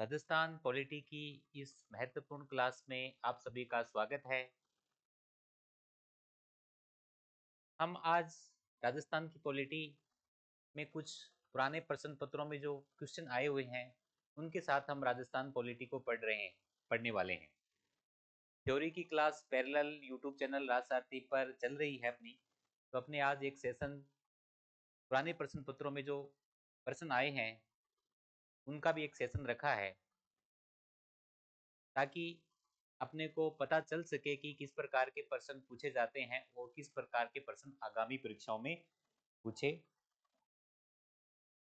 Rajasthan polity की इस महत्वपूर्ण क्लास में आप सभी का स्वागत है। हम आज राजस्थान की पॉलिटी में कुछ पुराने प्रश्न पत्रों में जो क्वेश्चन आए हुए हैं उनके साथ हम राजस्थान पॉलिटी को पढ़ने वाले हैं। थ्योरी की क्लास पैरेलल यूट्यूब चैनल राजसारथी पर चल रही है अपनी, तो अपने आज एक सेशन पुराने प्रश्न पत्रों में जो प्रश्न आए हैं उनका भी एक सेशन रखा है, ताकि अपने को पता चल सके कि किस प्रकार के प्रश्न पूछे जाते हैं और किस प्रकार के प्रश्न आगामी परीक्षाओं में पूछे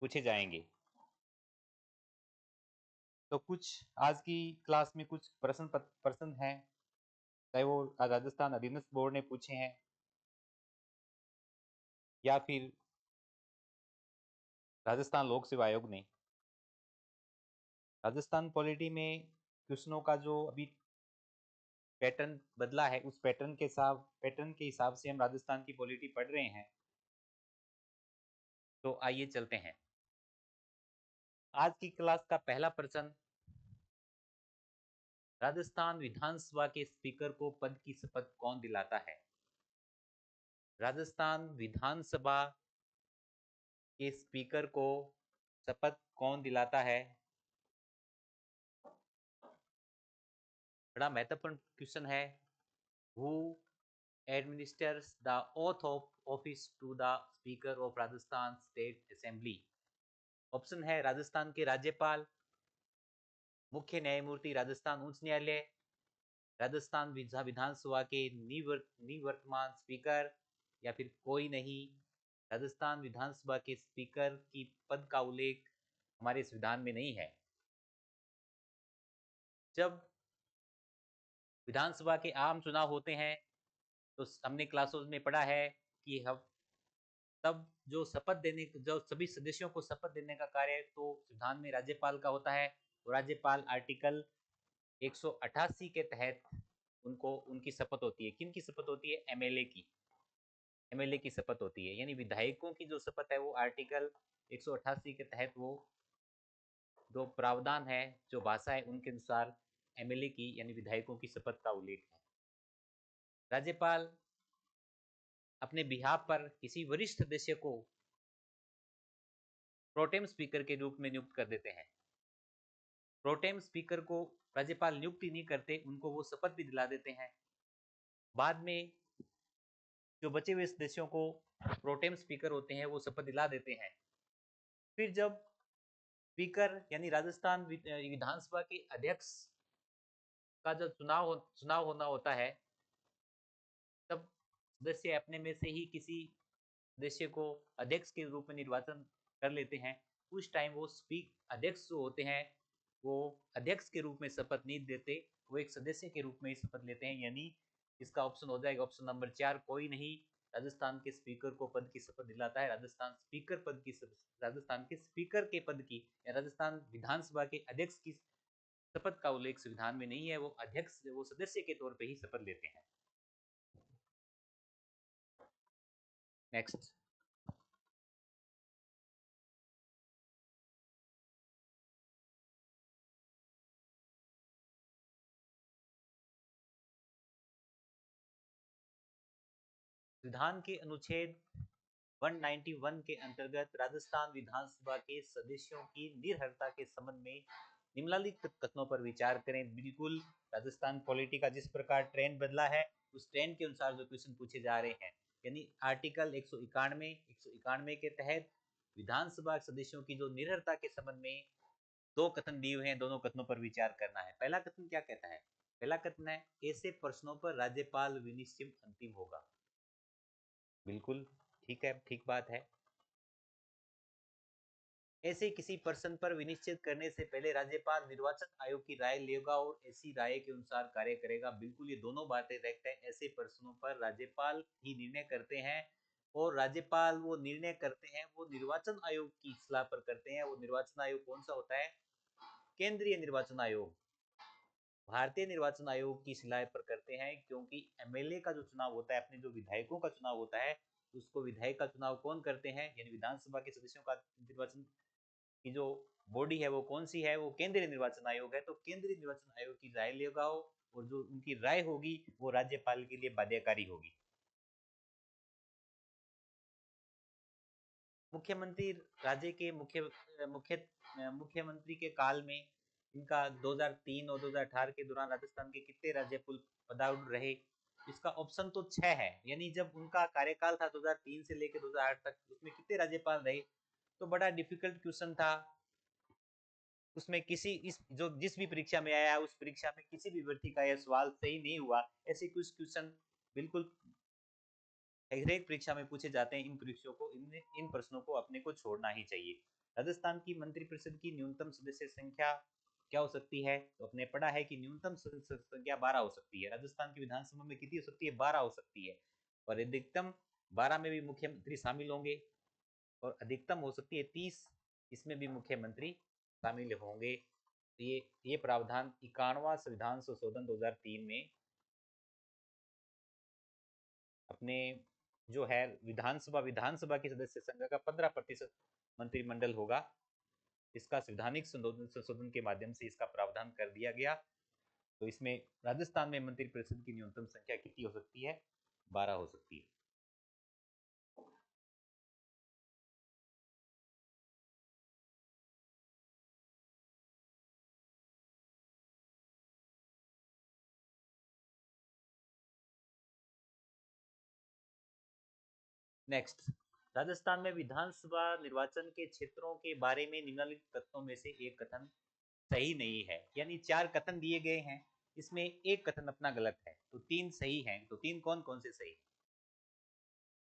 पूछे जाएंगे। तो कुछ आज की क्लास में कुछ प्रश्न हैं, चाहे वो राजस्थान अधीनस्थ बोर्ड ने पूछे हैं या फिर राजस्थान लोक सेवा आयोग ने। राजस्थान पॉलिटी में क्वेश्चनों का जो अभी पैटर्न बदला है, उस पैटर्न के हिसाब से हम राजस्थान की पॉलिटी पढ़ रहे हैं। तो आइए चलते हैं। आज की क्लास का पहला प्रश्न, राजस्थान विधानसभा के स्पीकर को पद की शपथ कौन दिलाता है? राजस्थान विधानसभा के स्पीकर को शपथ कौन दिलाता है? बड़ा महत्वपूर्ण क्वेश्चन है। Who administers the oath of office to the speaker of Rajasthan state assembly? Option है राजस्थान के राज्यपाल, मुख्य न्यायमूर्ति राजस्थान उच्च न्यायालय, राजस्थान विधानसभा के निवर्तमान स्पीकर, या फिर कोई नहीं। राजस्थान विधानसभा के स्पीकर की पद का उल्लेख हमारे संविधान में नहीं है। जब विधानसभा के आम चुनाव होते हैं तो हमने क्लासों में पढ़ा है कि हम तब जो सभी सदस्यों को शपथ देने का कार्य तो संविधान में राज्यपाल का होता है। और राज्यपाल आर्टिकल 188 के तहत उनको उनकी शपथ होती है। किन की शपथ होती है? एमएलए की शपथ होती है, यानी विधायकों की जो शपथ है वो आर्टिकल 188 के तहत वो जो प्रावधान है, जो भाषा है, उनके अनुसार एमएलए की यानी विधायकों की शपथ का उल्लेख है। राज्यपाल अपने बिहाफ पर किसी वरिष्ठ सदस्य को प्रोटेम स्पीकर के रूप में नियुक्त कर देते हैं। प्रोटेम स्पीकर को राज्यपाल नियुक्ति नहीं करते, उनको वो शपथ भी दिला देते हैं। बाद में जो बचे हुए सदस्यों को प्रोटेम स्पीकर होते हैं वो शपथ दिला देते हैं। फिर जब स्पीकर यानी राजस्थान विधानसभा के अध्यक्ष का जब चुनाव होना होता है, तब सदस्य अपने में से ही किसी सदस्य को अध्यक्ष के रूप में निर्वाचन कर लेते हैं। उस टाइम वो अध्यक्ष जो होते हैं वो अध्यक्ष के रूप में शपथ नहीं देते, वो एक सदस्य के रूप में ही शपथ लेते हैं। यानी इसका ऑप्शन हो जाएगा ऑप्शन नंबर 4, कोई नहीं राजस्थान के स्पीकर को पद की शपथ दिलाता है। राजस्थान के स्पीकर के पद की या राजस्थान विधानसभा के अध्यक्ष की शपथ का उल्लेख संविधान में नहीं है, वो सदस्य के तौर पे ही शपथ लेते हैं। नेक्स्ट, संविधान के अनुच्छेद 191 के अंतर्गत राजस्थान विधानसभा के सदस्यों की निर्भरता के संबंध में निम्नलिखित कथनों पर विचार करें। बिल्कुल राजस्थान पॉलिटी का जिस प्रकार ट्रेंड बदला है उस ट्रेंड के अनुसार जो क्वेश्चन पूछे जा रहे हैं, यानी आर्टिकल 191 के तहत विधानसभा सदस्यों की जो निर्भरता के संबंध में दो कथन दिए हुए हैं, दोनों कथनों पर विचार करना है। पहला कथन क्या कहता है? पहला कथन है ऐसे प्रश्नों पर राज्यपाल विनिश्चय अंतिम होगा। बिल्कुल ठीक है, ठीक बात है। ऐसे किसी प्रश्न पर विनिश्चित करने से पहले राज्यपाल निर्वाचन आयोग की राय लेगा और ऐसी राय के अनुसार कार्य करेगा। बिल्कुल ये दोनों बातें करेक्ट है। ऐसे प्रश्नों पर राज्यपाल ही निर्णय करते हैं और राज्यपाल वो निर्णय करते हैं वो निर्वाचन आयोग की सलाह पर करते हैं। वो निर्वाचन आयोग कौन सा होता है? केंद्रीय निर्वाचन आयोग, भारतीय निर्वाचन आयोग की सलाह पर करते हैं। क्योंकि एमएलए का जो चुनाव होता है, अपने जो विधायकों का चुनाव होता है, उसको विधायक का चुनाव कौन करते हैं? यानी विधानसभा के सदस्यों का निर्वाचन की जो बॉडी है वो कौन सी है, वो केंद्रीय निर्वाचन आयोग है। तो केंद्रीय निर्वाचन आयोग की राय लेगा और जो उनकी राय होगी वो राज्यपाल के लिए बाध्यकारी होगी। मुख्यमंत्री राज्य के मुख्यमंत्री के काल में इनका 2003 और 2018 के दौरान राजस्थान के कितने राज्यपाल पदारूढ़ रहे? इसका ऑप्शन तो 6 है, यानी जब उनका कार्यकाल था 2003 से लेकर 2008 तक, उसमें कितने राज्यपाल रहे? तो बड़ा डिफिकल्ट क्वेश्चन था। उसमें किसी इस जो जिस भी परीक्षा में आया उस परीक्षा में किसी भी व्यक्ति का यह सवाल सही नहीं हुआ। ऐसे कुछ क्वेश्चन बिल्कुल हरेक परीक्षा में पूछे जाते हैं। इन परीक्षाओं को इन प्रश्नों को अपने को छोड़ना ही चाहिए। राजस्थान की मंत्रिपरिषद की न्यूनतम सदस्य संख्या क्या हो सकती है? तो अपने पढ़ा है कि न्यूनतम सदस्य संख्या 12 हो सकती है। राजस्थान की विधानसभा में कितनी हो सकती है? 12 हो सकती है। और अधिकतम 12 में भी मुख्यमंत्री शामिल होंगे और अधिकतम हो सकती है 30, इसमें भी मुख्यमंत्री शामिल होंगे। ये प्रावधान 91वां संविधान संशोधन 2003 में अपने जो है विधानसभा की सदस्य संख्या का 15% मंत्रिमंडल होगा, इसका संवैधानिक संशोधन के माध्यम से इसका प्रावधान कर दिया गया। तो इसमें राजस्थान में मंत्रिपरिषद की न्यूनतम संख्या कितनी हो सकती है? 12 हो सकती है। नेक्स्ट, राजस्थान में विधानसभा निर्वाचन के क्षेत्रों के बारे में निम्नलिखित तथ्यों में से एक कथन सही नहीं है। यानी 4 कथन दिए गए हैं, इसमें एक कथन अपना गलत है, तो 3 सही हैं। तो 3 कौन कौन से सही है?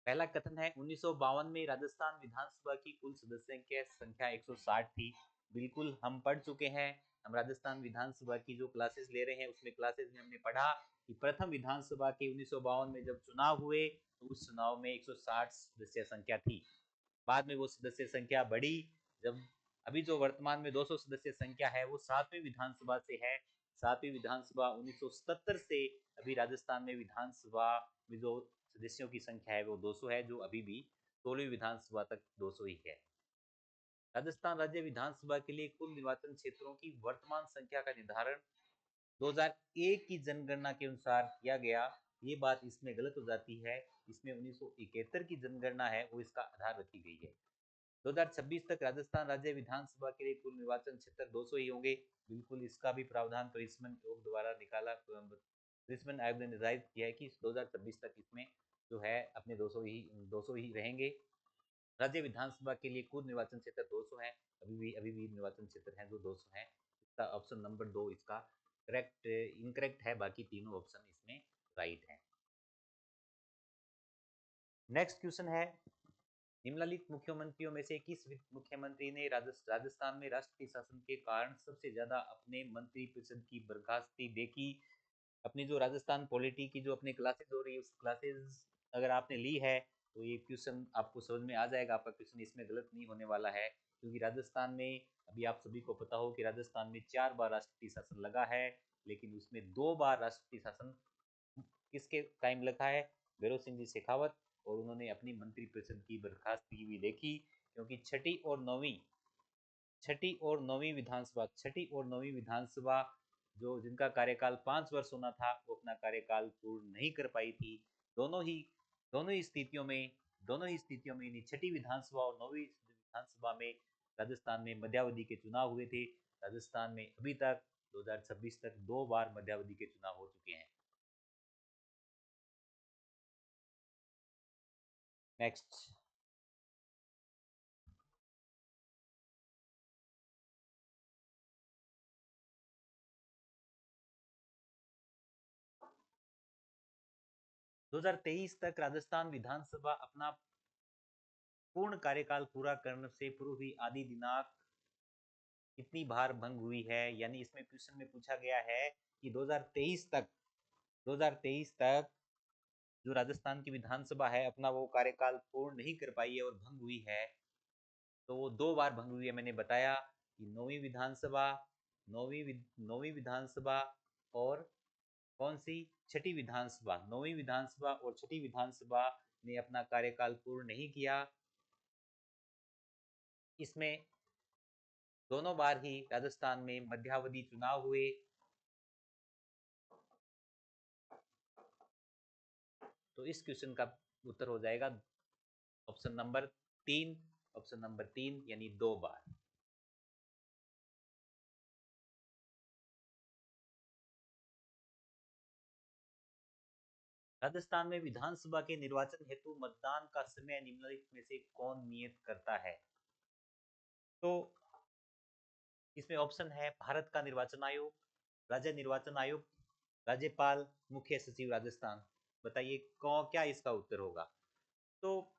पहला कथन है 1952 में राजस्थान विधानसभा की कुल सदस्यों की संख्या 160 थी। बिल्कुल हम पढ़ चुके हैं, हम राजस्थान विधानसभा की जो क्लासेस ले रहे हैं उसमें क्लासेस में हमने पढ़ा कि प्रथम विधानसभा के 1952 में जब चुनाव हुए तो उस चुनाव में 160 सदस्य संख्या थी। बाद में वो सदस्य संख्या बढ़ी, जब अभी जो वर्तमान में 200 सदस्य संख्या है वो 7वीं विधानसभा से है। 7वीं विधानसभा 1977 से अभी राजस्थान में विधानसभा में जो सदस्यों की संख्या है वो 200 है, जो अभी भी 16वीं विधानसभा तक 200 ही है। राजस्थान राज्य विधानसभा के लिए कुल निर्वाचन क्षेत्रों की वर्तमान संख्या का निर्धारण 2001 की जनगणना के अनुसार किया गया। ये बात इसमें गलत हो जाती है, इसमें 1971 की जनगणना है वो इसका आधार रखी गई है। 2026 तक राजस्थान राज्य विधानसभा के लिए कुल निर्वाचन क्षेत्र 200 ही होंगे। बिल्कुल इसका भी प्रावधान परिसमन आयोग द्वारा निकाला, परिसमन आयोग ने निर्धारित किया है कि 2026 तक इसमें जो है अपने 200 ही रहेंगे। राज्य विधानसभा के लिए कुल निर्वाचन क्षेत्र 200 है। अभी भी निर्वाचन क्षेत्र हैं जो 200 है। इसका ऑप्शन नंबर 2 इसका करेक्ट इनकरेक्ट है, बाकी तीनों ऑप्शन इसमें राइट है। नेक्स्ट क्वेश्चन है, निम्नलिखित मुख्यमंत्रियों में से किस मुख्यमंत्री ने राजस्थान में राष्ट्रीय शासन के कारण सबसे ज्यादा अपने मंत्रिपरिषद की बर्खास्तगी देखी? अपनी जो राजस्थान पॉलिटी की जो अपनी क्लासेस हो रही है उस क्लासेस अगर आपने ली है तो ये क्वेश्चन आपको समझ में आ जाएगा। आपका क्वेश्चन इसमें गलत नहीं होने वाला है, क्योंकि राजस्थान में अभी आप सभी को पता हो कि राजस्थान में 4 बार राष्ट्रीय शासन लगा है, लेकिन उसमें 2 बार राष्ट्रीय शासन किसके टाइम लगा है? भैरव सिंह जी शेखावत। और उन्होंने अपनी मंत्रिपरिषद की बर्खास्तगी भी देखी, क्योंकि छठी और नौवीं विधानसभा जो जिनका कार्यकाल 5 वर्ष होना था वो अपना कार्यकाल पूर्ण नहीं कर पाई थी। दोनों ही दोनों ही स्थितियों में छठी विधानसभा और नौवीं विधानसभा में राजस्थान में मध्यावधि के चुनाव हुए थे। राजस्थान में अभी तक 2026 तक 2 बार मध्यावधि के चुनाव हो चुके हैं। नेक्स्ट, दो हजार तेईस तक राजस्थान विधानसभा अपना पूर्ण कार्यकाल पूरा करने से पूर्व ही आदि दिनांक कितनी बार भंग हुई है? यानी इसमें क्वेश्चन में पूछा गया है कि 2023 तक जो राजस्थान की विधानसभा है अपना वो कार्यकाल पूर्ण नहीं कर पाई है और भंग हुई है। तो वो 2 बार भंग हुई है। मैंने बताया कि नौवीं विधानसभा और कौन सी? छठी विधानसभा। नौवीं विधानसभा और छठी विधानसभा ने अपना कार्यकाल पूर्ण नहीं किया। इसमें दोनों बार ही राजस्थान में मध्यावधि चुनाव हुए। तो इस क्वेश्चन का उत्तर हो जाएगा ऑप्शन नंबर 3, ऑप्शन नंबर 3 यानी 2 बार। राजस्थान में विधानसभा के निर्वाचन हेतु मतदान का समय निम्नलिखित में से कौन नियत करता है? तो इसमें ऑप्शन है भारत का निर्वाचन आयोग, राज्य निर्वाचन आयोग, राज्यपाल, मुख्य सचिव राजस्थान। बताइए कौन क्या इसका उत्तर होगा? तो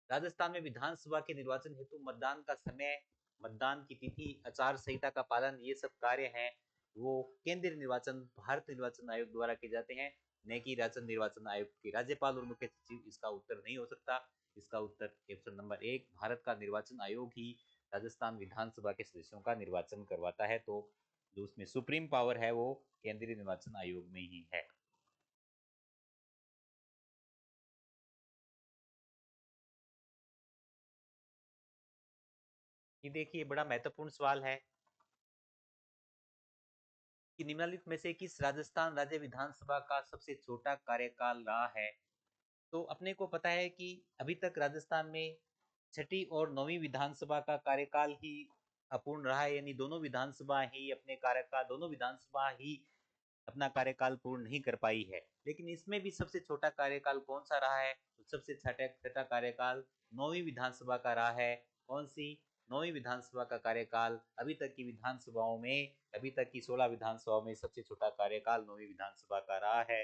राजस्थान में विधानसभा के निर्वाचन हेतु मतदान का समय, मतदान की तिथि, आचार संहिता का पालन, ये सब कार्य हैं वो केंद्रीय निर्वाचन भारत निर्वाचन आयोग द्वारा किए जाते हैं, न कि राज्य निर्वाचन आयोग के राज्यपाल और मुख्य सचिव। इसका उत्तर नहीं हो सकता। इसका उत्तर ऑप्शन नंबर 1 भारत का निर्वाचन आयोग ही राजस्थान विधानसभा के सदस्यों का निर्वाचन करवाता है। तो जो उसमें सुप्रीम पावर है वो केंद्रीय निर्वाचन आयोग में ही है। ये देखिए बड़ा महत्वपूर्ण सवाल है कि निम्नलिखित में से किस राजस्थान राज्य विधानसभा का सबसे छोटा कार्यकाल रहा है? तो अपने को पता है कि अभी तक राजस्थान में छठी और नौवीं विधानसभा का कार्यकाल ही अपूर्ण रहा है, यानी दोनों विधानसभा ही अपना कार्यकाल पूर्ण नहीं कर पाई है। लेकिन इसमें भी सबसे छोटा कार्यकाल कौन सा रहा है? तो सबसे छोटा कार्यकाल नौवीं विधानसभा का रहा है। कौन सी? नौवीं विधानसभा का कार्यकाल अभी तक की विधानसभाओं में, अभी तक की 16 विधानसभाओं में सबसे छोटा कार्यकाल नौवीं विधानसभा का रहा है।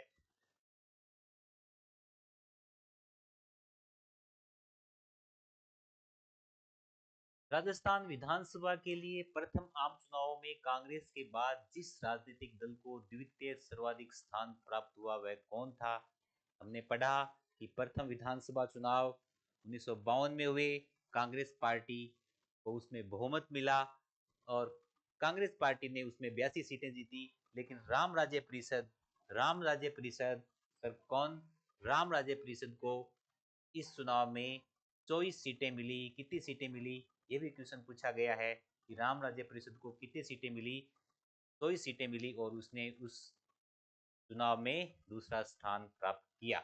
राजस्थान विधानसभा के लिए प्रथम आम चुनाव में कांग्रेस के बाद जिस राजनीतिक दल को द्वितीय सर्वाधिक स्थान प्राप्त हुआ वह कौन था? हमने पढ़ा कि प्रथम विधानसभा चुनाव 1952 में हुए, कांग्रेस पार्टी को उसमें बहुमत मिला और कांग्रेस पार्टी ने उसमें 82 सीटें जीती। लेकिन राम राज्य परिषद सर कौन राम राज्य परिषद को इस चुनाव में 24 सीटें मिली। कितनी सीटें मिली? ये भी क्वेश्चन पूछा गया है कि राम राज्य परिषद को कितनी सीटें मिली? 24 सीटें मिली और उसने उस चुनाव में दूसरा स्थान प्राप्त किया।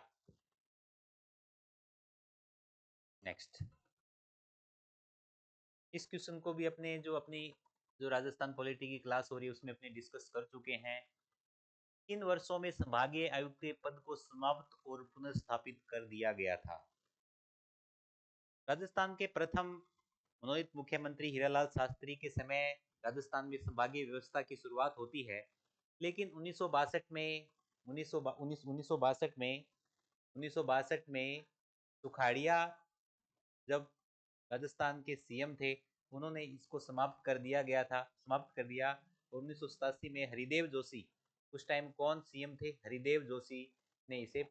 नेक्स्ट, इस क्वेश्चन को भी अपनी जो राजस्थान पॉलिटी की क्लास हो रही है उसमें अपने डिस्कस कर चुके हैं। इन वर्षों में संभागीय आयुक्त के पद को समाप्त और पुनर्स्थापित कर दिया गया था? राजस्थान के प्रथम मनोनीत मुख्यमंत्री हीरालाल शास्त्री के समय राजस्थान में संभागीय व्यवस्था की शुरुआत होती है। लेकिन 1962 में सुखाड़िया जब राजस्थान के सीएम थे उन्होंने इसको समाप्त कर दिया। 1987 में हरिदेव जोशी, उस टाइम कौन सीएम थे? हरिदेव जोशी ने इसे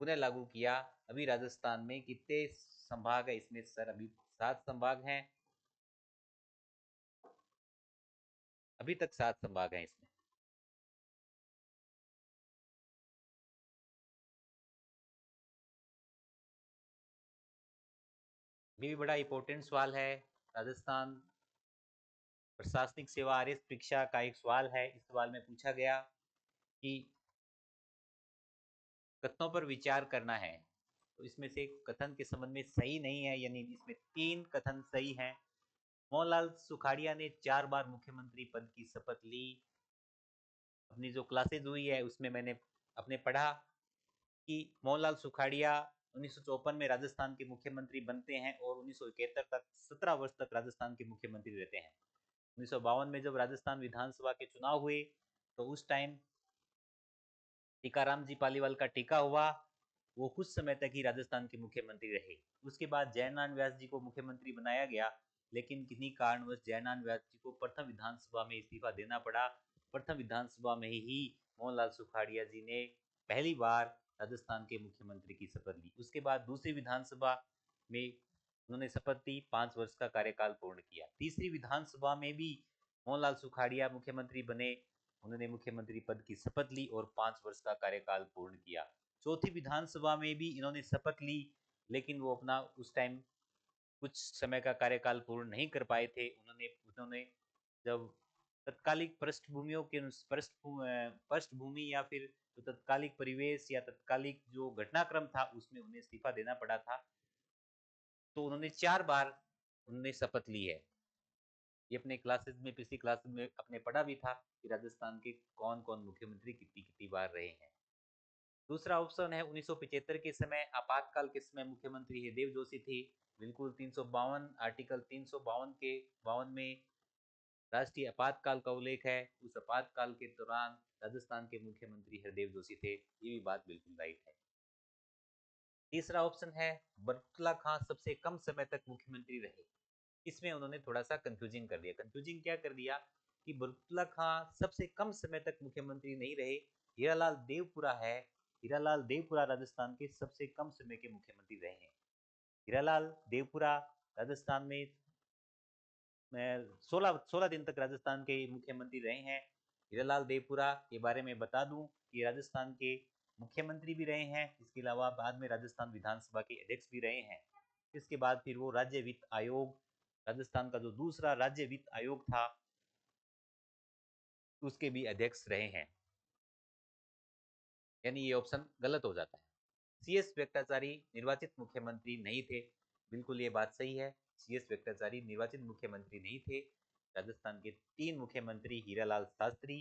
पुनः लागू किया। अभी राजस्थान में कितने संभाग है इसमें सर? अभी 7 संभाग हैं। अभी तक 7 संभाग हैं इसमें। ये भी बड़ा इंपॉर्टेंट सवाल है। राजस्थान प्रशासनिक सेवा आरएस परीक्षा का एक सवाल है। इस सवाल में पूछा गया कि कथनों पर विचार करना है। तो इसमें से कथन के संबंध में सही नहीं है, यानी इसमें 3 कथन सही हैं। मोहनलाल सुखाड़िया ने 4 बार मुख्यमंत्री पद की शपथ ली। अपनी जो क्लासेज हुई है उसमें मैंने अपने पढ़ा कि मोहनलाल सुखाड़िया 1954 में राजस्थान के मुख्यमंत्री बनते हैं और 1971 तक 17 वर्ष तक राजस्थान के मुख्यमंत्री रहते हैं। 1952 में जब राजस्थान विधानसभा के चुनाव हुए तो उस टाइम टीकाराम जी पालीवाल का टीका हुआ। वो कुछ समय तक ही राजस्थान के मुख्यमंत्री रहे। उसके बाद जयनारायण व्यास जी को मुख्यमंत्री बनाया गया, लेकिन किन्हीं कारणवश जयनारायण व्यास जी को प्रथम विधानसभा में इस्तीफा देना पड़ा। प्रथम विधानसभा में ही मोहनलाल सुखाड़िया जी ने पहली बार राजस्थान के मुख्यमंत्री की शपथ ली। उसके बाद दूसरी विधानसभा में उन्होंने शपथ ली, 5 वर्ष का कार्यकाल पूर्ण किया। तीसरी विधानसभा में भी मोहनलाल सुखाड़िया मुख्यमंत्री बने, उन्होंने मुख्यमंत्री पद की शपथ ली और 5 वर्ष का कार्यकाल पूर्ण किया। चौथी विधानसभा में भी इन्होंने शपथ ली, लेकिन वो अपना उस टाइम कुछ समय का कार्यकाल पूर्ण नहीं कर पाए थे। उन्होंने जब तत्कालिक पृष्ठभूमि या फिर तो तत्कालिक परिवेश या तत्कालिक जो घटनाक्रम था उसमें उन्हें इस्तीफा देना पड़ा था। तो उन्होंने 4 बार उन्होंने शपथ ली है। ये अपने क्लासेस में पिछली क्लासेस में अपने पढ़ा भी था कि राजस्थान के कौन-कौन मुख्यमंत्री कितनी-कितनी बार रहे हैं। दूसरा ऑप्शन है 1975 के समय आपातकाल के समय मुख्यमंत्री हृदय जोशी थे। बिल्कुल 352 आर्टिकल 352 के 52 में राष्ट्रीय आपातकाल का उल्लेख है। उस आपातकाल के दौरान राजस्थान के मुख्यमंत्री हरदेव जोशी थे। ये भी बात बिल्कुल राइट है। तीसरा ऑप्शन है बरकतुल्लाह खां सबसे कम समय तक मुख्यमंत्री रहे। इसमें उन्होंने थोड़ा सा कंफ्यूजिंग कर दिया। कंफ्यूजिंग क्या कर दिया कि बरकतुल्लाह खां सबसे कम समय तक मुख्यमंत्री नहीं रहे। हीरालाल देवपुरा है, हीरालाल देवपुरा राजस्थान के सबसे कम समय के मुख्यमंत्री रहे हैं। हीरालाल देवपुरा राजस्थान में 16 दिन तक राजस्थान के मुख्यमंत्री रहे हैं। हीरालाल देवपुरा के बारे में बता दूं कि राजस्थान के मुख्यमंत्री भी रहे हैं, इसके अलावा बाद में राजस्थान विधानसभा के अध्यक्ष भी रहे हैं। इसके बाद फिर वो राज्य वित्त आयोग, राजस्थान का जो दूसरा राज्य वित्त आयोग था, उसके भी अध्यक्ष रहे हैं। यानी ये ऑप्शन गलत हो जाता है। सीएस वेंकटाचारी निर्वाचित मुख्यमंत्री नहीं थे। बिल्कुल ये बात सही है, सीएस वेंकटाचारी निर्वाचित मुख्यमंत्री नहीं थे। राजस्थान के 3 मुख्यमंत्री हीरालाल शास्त्री,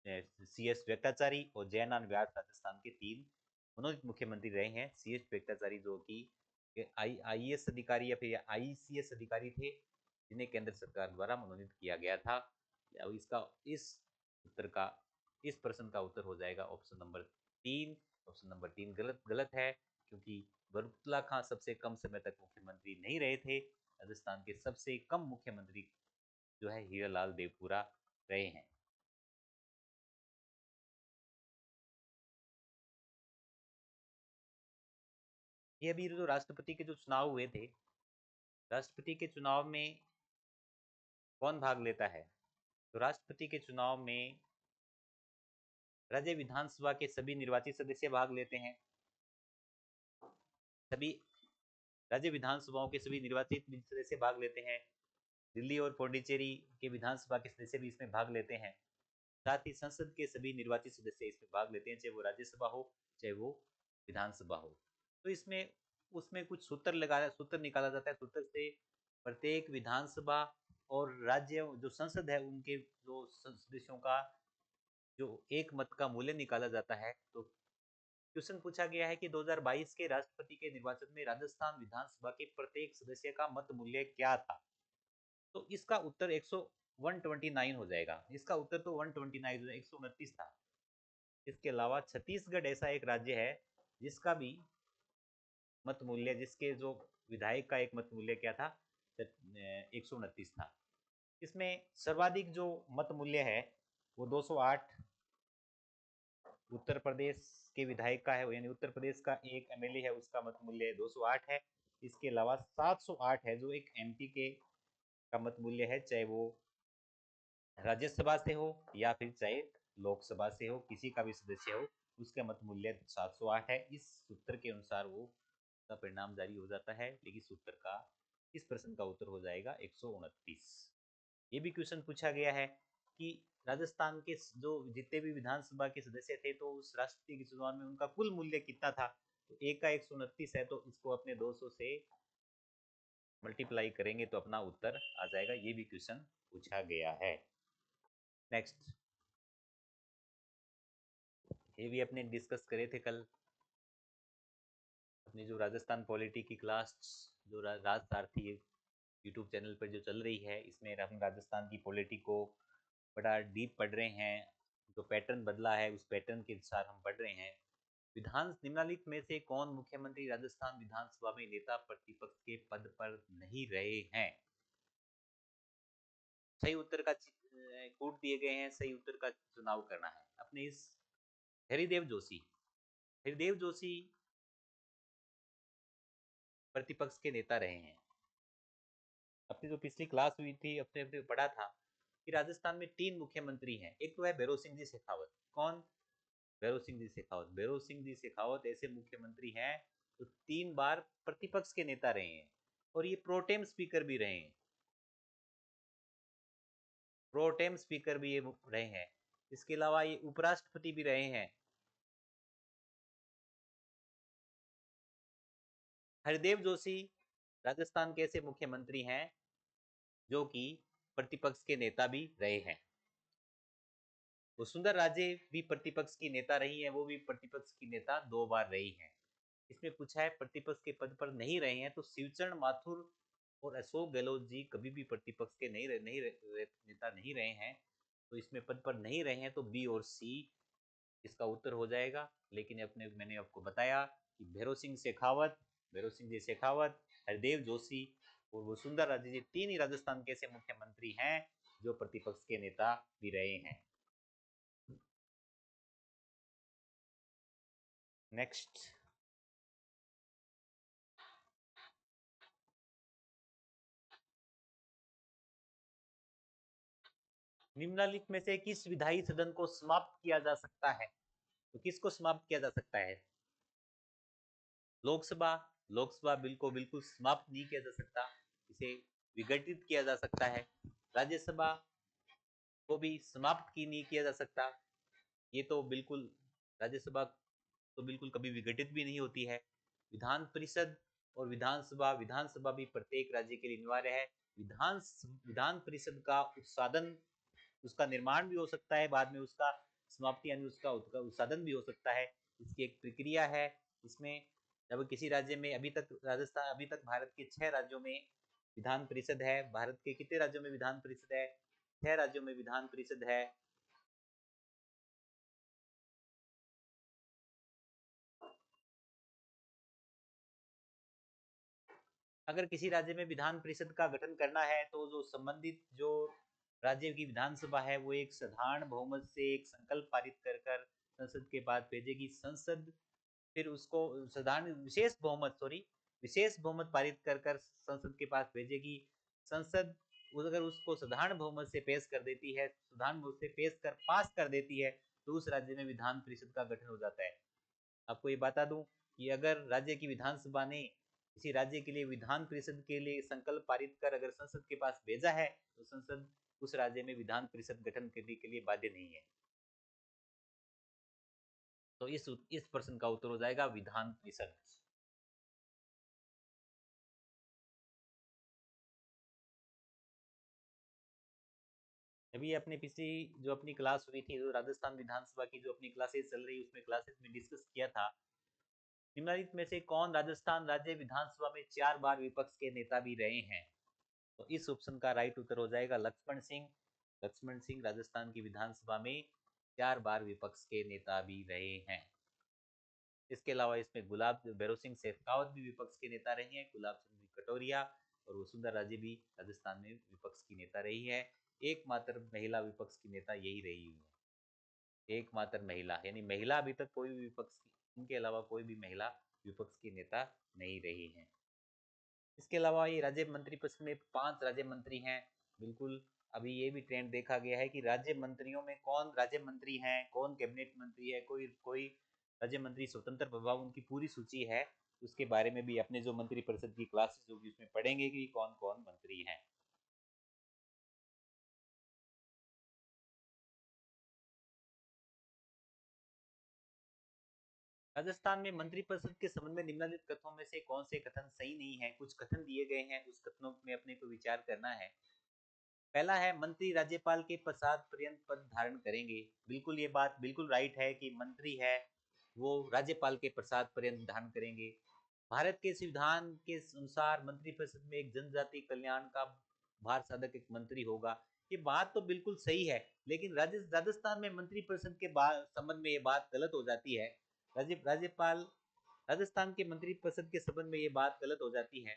सीएस वेंकटाचारी और जयनारायण व्यास राजस्थान के 3 मनोनीत मुख्यमंत्री रहे हैं। सीएस वेंकटाचारी जो कि आईएएस अधिकारी या फिर आईसीएस अधिकारी थे, जिन्हें केंद्र सरकार द्वारा मनोनीत किया गया था। इस प्रश्न का उत्तर हो जाएगा ऑप्शन नंबर 3। ऑप्शन नंबर 3 गलत है, क्योंकि बरकतुल्लाह खां सबसे कम समय तक मुख्यमंत्री नहीं रहे थे। राजस्थान के सबसे कम मुख्यमंत्री जो है हीरालाल देवपुरा रहे हैं। ये अभी जो राष्ट्रपति के जो चुनाव हुए थे, राष्ट्रपति के चुनाव में कौन भाग लेता है? तो राष्ट्रपति के चुनाव में राज्य विधानसभा के सभी निर्वाचित सदस्य भाग लेते हैं। सभी राज्य विधानसभाओं के सभी निर्वाचित सदस्य भाग लेते हैं। दिल्ली और पौंडीचेरी के विधानसभा के सदस्य भी इसमें भाग लेते हैं। साथ ही संसद के सभी निर्वाचित सदस्य इसमें भाग लेते हैं, चाहे वो राज्यसभा हो चाहे वो विधानसभा हो। तो इसमें उसमें कुछ सूत्र निकाला जाता है। सूत्र से प्रत्येक विधानसभा और राज्य जो संसद है उनके जो सदस्यों का जो एक मत का मूल्य निकाला जाता है। तो क्वेश्चन पूछा गया है कि 2022 के राष्ट्रपति के निर्वाचन में राजस्थान विधानसभा के प्रत्येक सदस्य का मत मूल्य क्या था? तो इसका उत्तर 129 हो जाएगा। इसका उत्तर तो 129 129 था। इसके अलावा छत्तीसगढ़ ऐसा एक राज्य है जिसका भी मत मूल्य, जिसके जो विधायक का एक मत मूल्य क्या था, 129 था। इसमें सर्वाधिक जो मत मूल्य है वो 208 उत्तर प्रदेश के विधायक का है, यानी उत्तर प्रदेश का एक एमएलए है, उसका मत मूल्य 208 है। इसके अलावा 708 है जो एक एमपी के का मत मूल्य है, चाहे वो राज्यसभा से हो या फिर चाहे लोकसभा से हो, किसी का भी सदस्य हो, उसका मत मूल्य 708 है। इस सूत्र के अनुसार वो का परिणाम जारी हो जाता है। लेकिन सूत्र का इस प्रश्न का उत्तर हो जाएगा 129। ये भी क्वेश्चन पूछा गया है कि राजस्थान के जो जितने भी विधानसभा के सदस्य थे तो उस राष्ट्रपति के चुनाव में उनका कुल मूल्य कितना था? तो एक का 129 है, तो इसको अपने 200 से मल्टीप्लाई करेंगे तो अपना उत्तर आ जाएगा। ये भी क्वेश्चन पूछा गया है। नेक्स्ट, ये भी अपने डिस्कस करे थे कल अपनी जो राजस्थान पॉलिटी की क्लास जो राज सारथी यूट्यूब चैनल पर जो चल रही है, इसमें हम राजस्थान की पॉलिटी को बड़ा डीप पढ़ रहे हैं। जो पैटर्न बदला है उस पैटर्न के अनुसार हम पढ़ रहे हैं। निम्नलिखित में से कौन मुख्यमंत्री राजस्थान विधानसभा में नेता प्रतिपक्ष के पद पर नहीं रहे हैं? सही उत्तर का कोड दिए गए हैं, सही उत्तर का चुनाव करना है। अपने इस हरिदेव जोशी प्रतिपक्ष के नेता रहे हैं। अपनी जो पिछली क्लास हुई थी अपने अपने पढ़ा था कि राजस्थान में 3 मुख्यमंत्री हैं। एक तो है भैरों सिंह जी शेखावत। कौन? भैरों सिंह जी शेखावत। भैरों सिंह जी शेखावत ऐसे मुख्यमंत्री हैं जो 3 बार प्रतिपक्ष के नेता रहे हैं। और ये प्रोटेम स्पीकर भी रहे हैं, प्रोटेम स्पीकर भी ये रहे हैं। इसके अलावा ये उपराष्ट्रपति भी रहे हैं। हरिदेव जोशी राजस्थान के ऐसे मुख्यमंत्री हैं जो कि प्रतिपक्ष के नेता भी रहे हैं। वसुंधरा राजे भी प्रतिपक्ष की नेता रही हैं, वो भी प्रतिपक्ष की नेता 2 बार रही हैं। इसमें पूछा है प्रतिपक्ष के पद पर नहीं रहे हैं, तो शिवचरण माथुर और अशोक गहलोत जी कभी भी प्रतिपक्ष के नेता नहीं रहे हैं, तो इसमें पद पर नहीं रहे हैं, तो बी और सी इसका उत्तर हो जाएगा। लेकिन मैंने आपको बताया कि भैरों सिंह जी शेखावत, हरदेव जोशी और वसुंधरा राजे जी 3 ही राजस्थान के ऐसे मुख्यमंत्री हैं जो प्रतिपक्ष के नेता भी रहे हैं। नेक्स्ट, निम्नलिखित में से किस विधायी सदन को समाप्त किया जा सकता है? तो किसको समाप्त किया जा सकता है? लोकसभा। लोकसभा बिल को बिल्कुल समाप्त नहीं किया जा सकता, इसे विघटित किया जा सकता है। राज्यसभा को भी समाप्त की नहीं किया जा सकता, ये तो बिल्कुल, राज्यसभा तो बिल्कुल कभी विघटित भी नहीं होती है। विधान परिषद और विधानसभा, विधानसभा भी प्रत्येक राज्य के लिए अनिवार्य है। विधान परिषद का उत्साधन, उसका निर्माण भी हो सकता है, बाद में उसका समाप्ति यानी उसका उत्साधन भी हो सकता है। इसकी एक प्रक्रिया है। इसमें जब किसी राज्य में, अभी तक भारत के 6 राज्यों में विधान परिषद है। भारत के कितने राज्यों में विधान परिषद है? 6 राज्यों में विधान परिषद है। अगर किसी राज्य में विधान परिषद का गठन करना है, तो जो संबंधित जो राज्य की विधानसभा है, वो एक साधारण बहुमत से एक संकल्प पारित कर संसद के पास भेजेगी। संसद फिर उसको विशेष बहुमत पारित कर संसद के पास भेजेगी। संसद अगर उसको साधारण बहुमत से पेश कर देती है, साधारण बहुमत से पेश कर पास कर देती है, तो उस राज्य में विधान परिषद का गठन हो जाता है। आपको ये बता दूं कि अगर राज्य की विधानसभा ने किसी राज्य के लिए विधान परिषद के लिए संकल्प पारित कर अगर संसद के पास भेजा है, तो संसद उस राज्य में विधान परिषद गठन करने के लिए बाध्य नहीं है। तो इस प्रश्न का उत्तर हो जाएगा विधान परिषद। अभी अपने पिछली जो अपनी क्लास हुई थी, जो राजस्थान विधानसभा की जो अपनी क्लासेस चल रही, उसमें क्लासेस में डिस्कस किया था, निम्नलिखित में से कौन राजस्थान राज्य विधानसभा में 4 बार विपक्ष के नेता भी रहे हैं? तो इस ऑप्शन का राइट उत्तर हो जाएगा लक्ष्मण सिंह। लक्ष्मण सिंह राजस्थान की विधानसभा में 4 बार विपक्ष के नेता भी रहे हैं। इसके अलावा इसमें गुलाब भैरों सिंह शेखावत भी विपक्ष के नेता रही हैं, गुलाब चंद कटोरिया और वसुंधरा राजे भी राजस्थान में विपक्ष की नेता रही है। एकमात्र महिला विपक्ष की नेता यही रही है, एकमात्र महिला, यानी महिला अभी तक कोई भी विपक्ष की, उनके अलावा कोई भी महिला विपक्ष की नेता नहीं रही है। इसके अलावा ये राज्य मंत्रिपरिषद में 5 राज्य मंत्री हैं। बिल्कुल अभी ये भी ट्रेंड देखा गया है कि राज्य मंत्रियों में कौन राज्य मंत्री हैं, कौन कैबिनेट मंत्री है, कोई कोई राज्य मंत्री स्वतंत्र प्रभाव, उनकी पूरी सूची है। उसके बारे में भी अपने जो मंत्रिपरिषद की क्लासेस होगी उसमें पढ़ेंगे कि कौन कौन मंत्री हैं। राजस्थान में मंत्रिपरिषद के संबंध में निम्नलिखित कथनों में से कौन से कथन सही नहीं है? कुछ कथन दिए गए हैं, उस कथनों में अपने को विचार करना है। पहला है मंत्री राज्यपाल के प्रसाद पर्यंत पद धारण करेंगे। बिल्कुल ये बात बिल्कुल राइट है कि मंत्री है वो राज्यपाल के प्रसाद पर्यंत धारण करेंगे। भारत के संविधान के अनुसार मंत्रिपरिषद में एक जनजाति कल्याण का भार साधक एक मंत्री होगा। ये बात तो बिल्कुल सही है, लेकिन राजस्थान में मंत्रिपरिषद के संबंध में ये बात गलत हो जाती है। राज्यपाल राजस्थान के मंत्रिपरिषद के संबंध में ये बात गलत हो जाती है।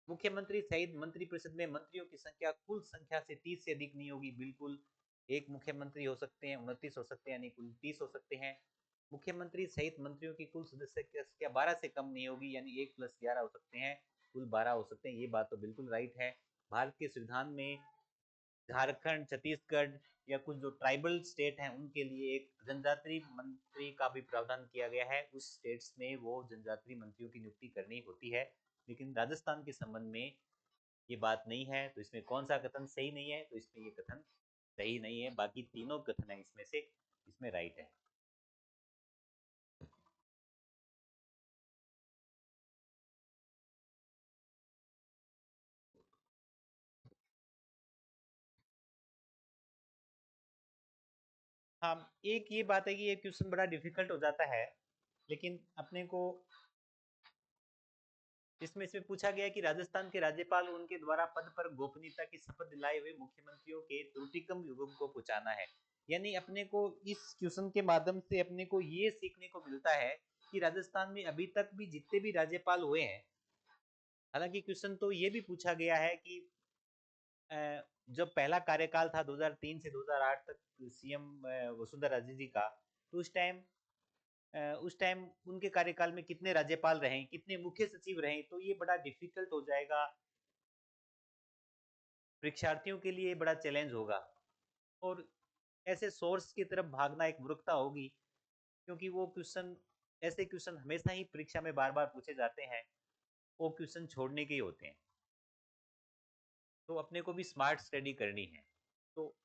मुख्यमंत्री सहित मंत्रिपरिषद में मंत्रियों की संख्या कुल संख्या से 30 से अधिक नहीं होगी। बिल्कुल एक मुख्यमंत्री हो सकते हैं, 29 हो सकते हैं, यानी कुल 30 हो सकते हैं। मुख्यमंत्री सहित मंत्रियों की कुल सदस्य की संख्या 12 से कम नहीं होगी, यानी 1 + 11 हो सकते हैं, कुल 12 हो सकते हैं। ये बात तो बिल्कुल राइट है। भारत के संविधान में झारखंड, छत्तीसगढ़ या कुछ जो ट्राइबल स्टेट हैं उनके लिए एक जनजातीय मंत्री का भी प्रावधान किया गया है। उस स्टेट्स में वो जनजातीय मंत्रियों की नियुक्ति करनी होती है, लेकिन राजस्थान के संबंध में ये बात नहीं है, तो इसमें कौन सा कथन सही नहीं है? तो इसमें ये कथन सही नहीं है, बाकी तीनों कथन है इसमें से, इसमें राइट है। हाँ, एक ये बात है कि ये क्वेश्चन बड़ा डिफिकल्ट हो जाता है, लेकिन अपने को इसमें पूछा गया कि राजस्थान के राज्यपाल उनके द्वारा पद पर गोपनीयता की शपथ दिलाए हुए मुख्यमंत्रियों के त्रुटिकम युगम को पहुंचाना है। यानी अपने को इस क्वेश्चन के माध्यम से अपने को ये सीखने को मिलता है कि राजस्थान में अभी तक भी जितने भी राज्यपाल हुए हैं, हालांकि क्वेश्चन तो ये भी पूछा गया है कि जब पहला कार्यकाल था 2003 से 2008 तक सीएम वसुंधरा राजे जी का, तो उस टाइम उनके कार्यकाल में कितने राज्यपाल रहे, कितने मुख्य सचिव रहे, तो ये बड़ा डिफिकल्ट हो जाएगा, परीक्षार्थियों के लिए बड़ा चैलेंज होगा। और ऐसे सोर्स की तरफ भागना एक मूर्खता होगी, क्योंकि वो क्वेश्चन, ऐसे क्वेश्चन हमेशा ही परीक्षा में बार बार पूछे जाते हैं, वो क्वेश्चन छोड़ने के ही होते हैं। तो अपने को भी स्मार्ट स्टडी करनी है। तो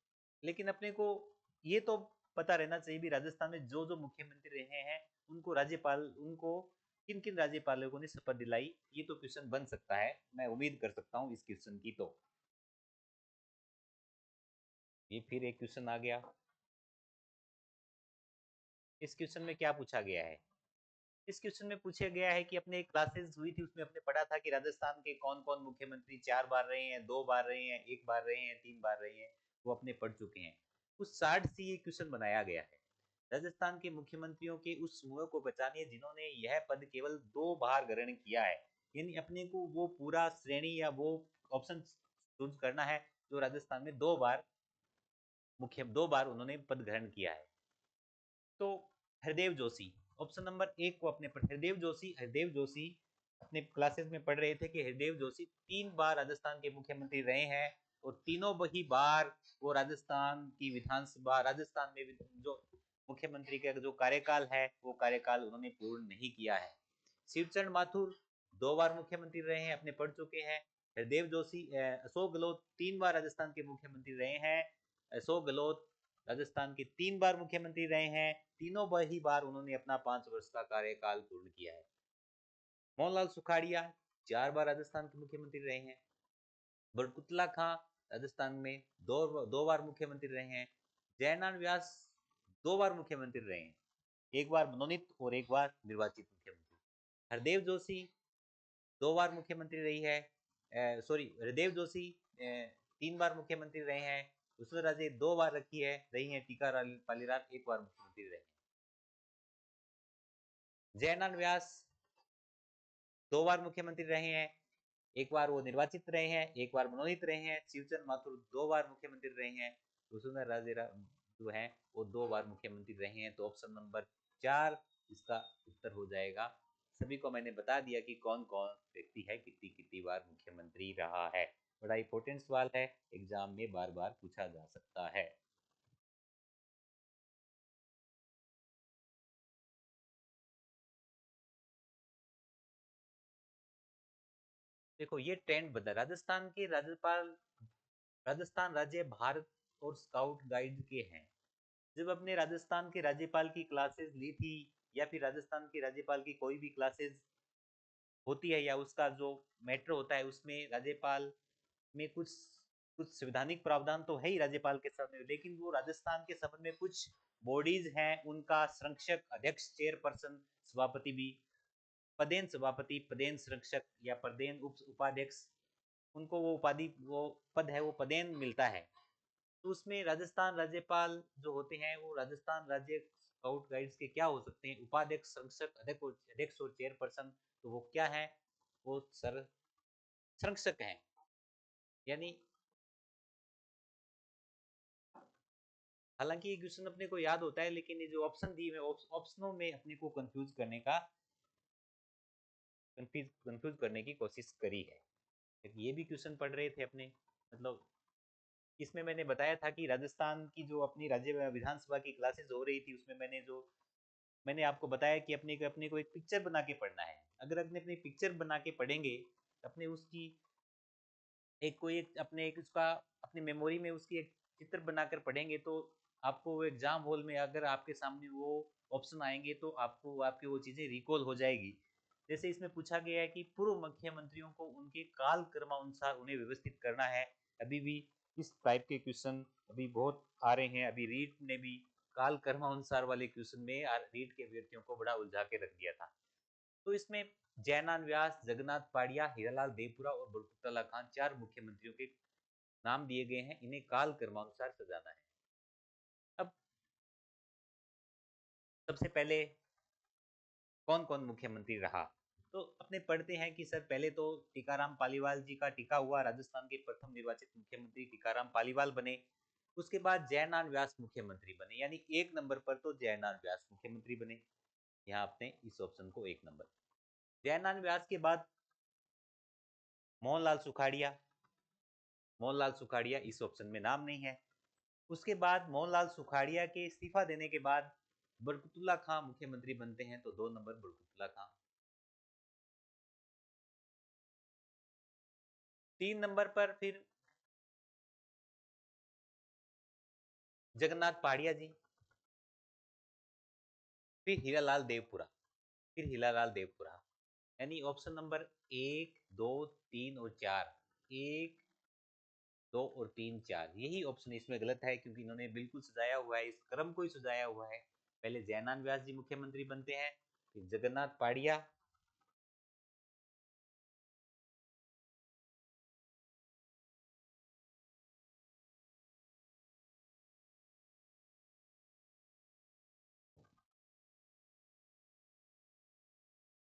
लेकिन अपने को ये तो पता रहना चाहिए भी राजस्थान में जो जो मुख्यमंत्री रहे हैं उनको किन किन राज्यपालों ने शपथ दिलाई, ये तो क्वेश्चन बन सकता है, मैं उम्मीद कर सकता हूँ इस क्वेश्चन की। तो ये फिर एक क्वेश्चन आ गया। इस क्वेश्चन में क्या पूछा गया है? इस क्वेश्चन में पूछा गया है कि अपने क्लासेस हुई थी उसमें अपने पढ़ा था कि राजस्थान के कौन कौन मुख्यमंत्री 4 बार रहे हैं, 2 बार रहे हैं, 1 बार रहे हैं, 3 बार रहे हैं, वो अपने पढ़ चुके हैं। उस चार्ट से ये क्वेश्चन बनाया गया है। राजस्थान के मुख्यमंत्रियों के उस समूह को पहचानिए जिन्होंने यह पद केवल 2 बार ग्रहण किया है। यानी अपने को वो पूरा श्रेणी या वो ऑप्शन चूज करना है जो राजस्थान में 2 बार उन्होंने पद ग्रहण किया है। तो हरदेव जोशी, ऑप्शन नंबर 1 को अपने पर हरदेव जोशी अपने क्लासेस में पढ़ रहे थे कि हरदेव जोशी 3 बार राजस्थान के मुख्यमंत्री रहे हैं, और तीनों ही बार वो राजस्थान की विधानसभा, राजस्थान में जो मुख्यमंत्री का जो कार्यकाल है वो कार्यकाल उन्होंने पूर्ण नहीं किया है। शिवचरण माथुर 2 बार मुख्यमंत्री रहे हैं, अपने पढ़ चुके हैं। हरदेव जोशी, अशोक गहलोत 3 बार राजस्थान के मुख्यमंत्री रहे हैं, अशोक गहलोत राजस्थान के 3 बार मुख्यमंत्री रहे हैं, तीनों ही बार उन्होंने अपना 5 वर्ष का कार्यकाल पूर्ण किया है। मोहनलाल सुखाड़िया 4 बार राजस्थान के मुख्यमंत्री रहे हैं। बरकुतला खां राजस्थान में दो बार मुख्यमंत्री रहे हैं। जयनारायण व्यास 2 बार मुख्यमंत्री रहे हैं, 1 बार मनोनीत और 1 बार निर्वाचित मुख्यमंत्री। हरदेव जोशी 2 बार मुख्यमंत्री रही है, सॉरी हरदेव जोशी 3 बार मुख्यमंत्री रहे हैं। वसुंधरा राजे 2 बार रही हैं। टीका पालीराज 1 बार मुख्यमंत्री रहे हैं। जयनारायण व्यास 2 बार मुख्यमंत्री रहे हैं, 1 बार वो निर्वाचित रहे हैं, 1 बार मनोनीत रहे हैं। शिवचंद्र माथुर 2 बार मुख्यमंत्री रहे हैं। वसुंधरा राजे जो है वो 2 बार मुख्यमंत्री रहे हैं। तो ऑप्शन नंबर 4 इसका उत्तर हो जाएगा। सभी को मैंने बता दिया कि कौन कौन व्यक्ति है कितनी कितनी बार मुख्यमंत्री रहा है। बड़ा इंपॉर्टेंट सवाल है, एग्जाम में बार बार पूछा जा सकता है। देखो ये ट्रेंड बदला, राजस्थान के राज्यपाल, राजस्थान राज्य भारत और स्काउट गाइड के हैं। जब अपने राजस्थान के राज्यपाल की क्लासेस ली थी, या फिर राजस्थान के राज्यपाल की कोई भी क्लासेस होती है या उसका जो मैटर होता है उसमें राज्यपाल में कुछ कुछ संवैधानिक प्रावधान तो है ही राज्यपाल के सामने, लेकिन वो राजस्थान के संबंध में कुछ बॉडीज हैं, उनका संरक्षक, अध्यक्ष, चेयरपर्सन, सभापति भी, पदेन सभापति, पदेन संरक्षक या पदेन उपाध्यक्ष, उनको वो उपाधि, वो पद है, वो पदेन मिलता है। तो उसमें राजस्थान राज्यपाल जो होते हैं वो राजस्थान राज्य स्काउट गाइड्स के क्या हो सकते हैं? उपाध्यक्ष, संरक्षक, अध्यक्ष और चेयरपर्सन। तो वो क्या है? वो संरक्षक हैं। यानी हालांकि ये क्वेश्चन अपने को याद होता है, लेकिन ये जो ऑप्शन दिए हुए ऑप्शनों में अपने को कंफ्यूज करने की कोशिश करी है। ये भी क्वेश्चन पढ़ रहे थे अपने, मतलब इसमें मैंने बताया था कि राजस्थान की जो अपनी राज्य विधानसभा की क्लासेस हो रही थी, उसमें मैंने आपको बताया कि अपने को एक पिक्चर बना के पढ़ना है। अगर अपने अपनी पिक्चर बना के पढ़ेंगे, अपने उसकी एक कोई एक अपने एक उसका अपनी मेमोरी में उसकी एक चित्र बनाकर पढ़ेंगे, तो आपको वो एग्जाम हॉल में अगर आपके सामने वो ऑप्शन आएंगे तो आपको आपकी वो चीज़ें रिकॉल हो जाएगी। जैसे इसमें पूछा गया है कि पूर्व मुख्यमंत्रियों को उनके काल क्रमानुसार उन्हें व्यवस्थित करना है। अभी भी इस टाइप के क्वेश्चन अभी बहुत आ रहे हैं। अभी रीट ने भी काल क्रमानुसार वाले क्वेश्चन में रीट के अभ्यर्थियों को बड़ा उलझा के रख दिया था। तो इसमें जयनान व्यास, जगन्नाथ पाड़िया, हीरालाल देवपुरा और बरकतुल्लाह खान 4 मुख्यमंत्रियों के नाम दिए गए हैं। इन्हें काल क्रमानुसार सजाना है। अब सबसे पहले कौन कौन मुख्यमंत्री रहा, तो अपने पढ़ते हैं कि सर पहले तो टीकाराम पालीवाल जी का टीका हुआ, राजस्थान के प्रथम निर्वाचित मुख्यमंत्री टीकाराम पालीवाल बने। उसके बाद जयनान व्यास मुख्यमंत्री बने, यानी 1 नंबर पर तो जयनान व्यास मुख्यमंत्री बने। यहाँ आपने इस ऑप्शन को 1 नंबर। जयनान व्यास के बाद मोहनलाल सुखाड़िया। मोहनलाल सुखाड़िया इस ऑप्शन में नाम नहीं है। उसके बाद मोहनलाल सुखाड़िया के इस्तीफा देने के बाद बरकतुल्लाह खां मुख्यमंत्री बनते हैं, तो 2 नंबर बरकतुल्लाह खां। 3 नंबर पर फिर जगन्नाथ पहाड़िया जी, फिर हीरालाल देवपुरा, फिर हीरालाल देवपुरा। यानी ऑप्शन नंबर 1, 2, 3 और 4, 1, 2 और 3, 4, यही ऑप्शन इसमें गलत है, क्योंकि इन्होंने बिल्कुल सजाया हुआ है, इस क्रम को ही सजाया हुआ है। पहले जयनान व्यास जी मुख्यमंत्री बनते हैं, फिर जगन्नाथ पहाड़िया,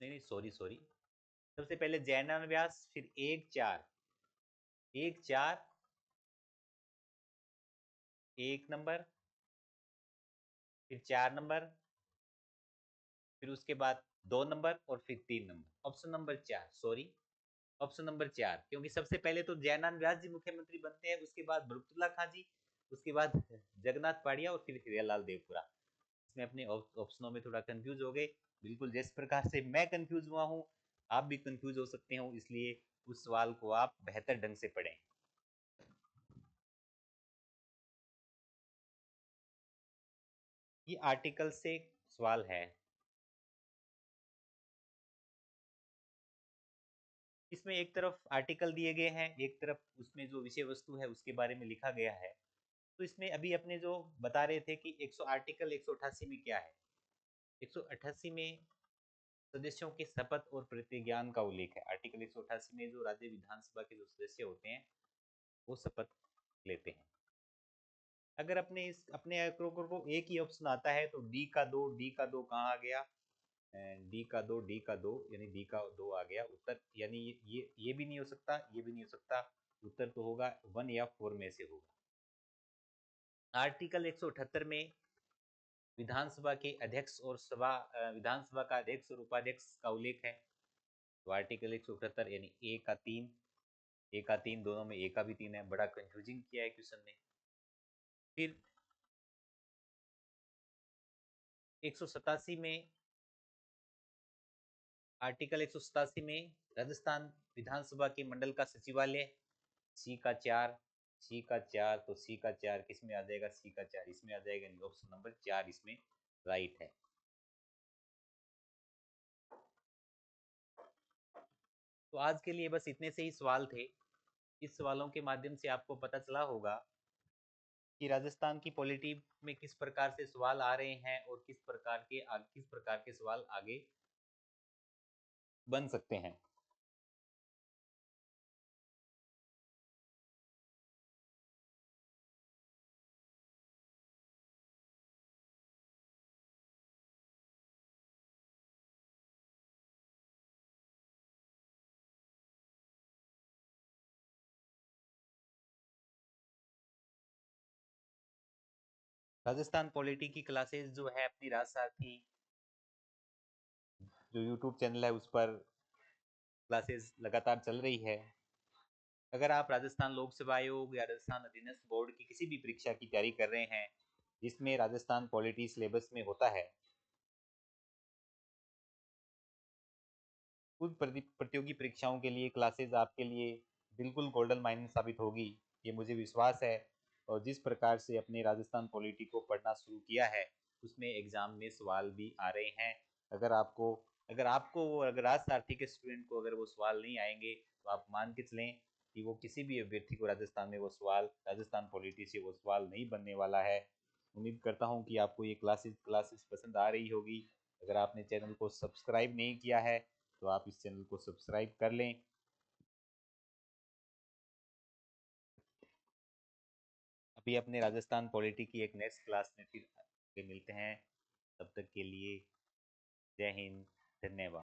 नहीं नहीं सॉरी सॉरी, सबसे पहले जयनान व्यास, फिर 1, 4, 1, 4, 1 नंबर, फिर 4 नंबर, फिर उसके बाद 2 नंबर और फिर 3 number. Option number 4, sorry, option number 4, क्योंकि सबसे पहले तो जयनान व्यास जी मुख्यमंत्री बनते हैं, उसके बाद बरकतुल्लाह खां जी, उसके बाद जगन्नाथ पहाड़िया और फिर हीरालाल देवपुरा। इसमें अपने ऑप्शनों में थोड़ा कंफ्यूज हो गए, बिल्कुल जिस प्रकार से मैं कंफ्यूज हुआ हूँ आप भी कंफ्यूज हो सकते हो, इसलिए उस सवाल को आप बेहतर ढंग से पढ़ें। ये आर्टिकल से सवाल है। इसमें एक तरफ आर्टिकल दिए गए हैं, एक तरफ उसमें जो विषय वस्तु है उसके बारे में लिखा गया है। तो इसमें अभी अपने जो बता रहे थे कि आर्टिकल 188 में क्या है। 188 में सदस्यों के शपथ और प्रतिज्ञान का उल्लेख है। आर्टिकल 188 में जो राज्य विधानसभा के जो सदस्य होते हैं वो शपथ लेते हैं। अगर अपने आंकड़ों को एक ही ऑप्शन आता है तो डी का दो कहाँ आ गया, डी का दो यानी डी का 2 आ गया उत्तर, यानी ये भी नहीं हो सकता, ये भी नहीं हो सकता, उत्तर तो होगा 1 या 4 में से होगा। आर्टिकल 178 में विधानसभा के अध्यक्ष और विधानसभा का अध्यक्ष और उपाध्यक्ष का उल्लेख है। तो आर्टिकल 178 यानी ए का 3 दोनों में ए का भी 3 है, बड़ा कंफ्यूजिंग किया है क्वेश्चन ने। फिर 187 में आर्टिकल 187 में राजस्थान विधानसभा के मंडल का सचिवालय, सी का 4, सी का 4, तो सी का 4 किस में आ जाएगा, सी का 4 इसमें आ जाएगा, ऑप्शन नंबर 4 इसमें राइट है। तो आज के लिए बस इतने से ही सवाल थे। इस सवालों के माध्यम से आपको पता चला होगा कि राजस्थान की पॉलिटी में किस प्रकार से सवाल आ रहे हैं और किस प्रकार के सवाल आगे बन सकते हैं। राजस्थान पॉलिटी की क्लासेस जो है अपनी राजसारथी जो यूट्यूब चैनल है उस पर क्लासेस लगातार चल रही है। अगर आप राजस्थान लोक सेवा आयोग या राजस्थान अधीनस्थ बोर्ड की किसी भी परीक्षा की तैयारी कर रहे हैं जिसमें राजस्थान पॉलिटी सिलेबस में होता है, खुद प्रतियोगी परीक्षाओं के लिए क्लासेस आपके लिए बिल्कुल गोल्डन माइनिंग साबित होगी, ये मुझे विश्वास है। और जिस प्रकार से अपने राजस्थान पॉलिटी को पढ़ना शुरू किया है, उसमें एग्जाम में सवाल भी आ रहे हैं। अगर राज सारथी के स्टूडेंट को अगर वो सवाल नहीं आएंगे, तो आप मान के चलें कि वो किसी भी अभ्यर्थी को राजस्थान में वो सवाल, राजस्थान पॉलिटी से वो सवाल नहीं बनने वाला है। उम्मीद करता हूँ कि आपको ये क्लासेस पसंद आ रही होगी। अगर आपने चैनल को सब्सक्राइब नहीं किया है, तो आप इस चैनल को सब्सक्राइब कर लें। अभी अपने राजस्थान पॉलिटी की एक नेक्स्ट क्लास में फिर मिलते हैं। तब तक के लिए जय हिंद, धन्यवाद।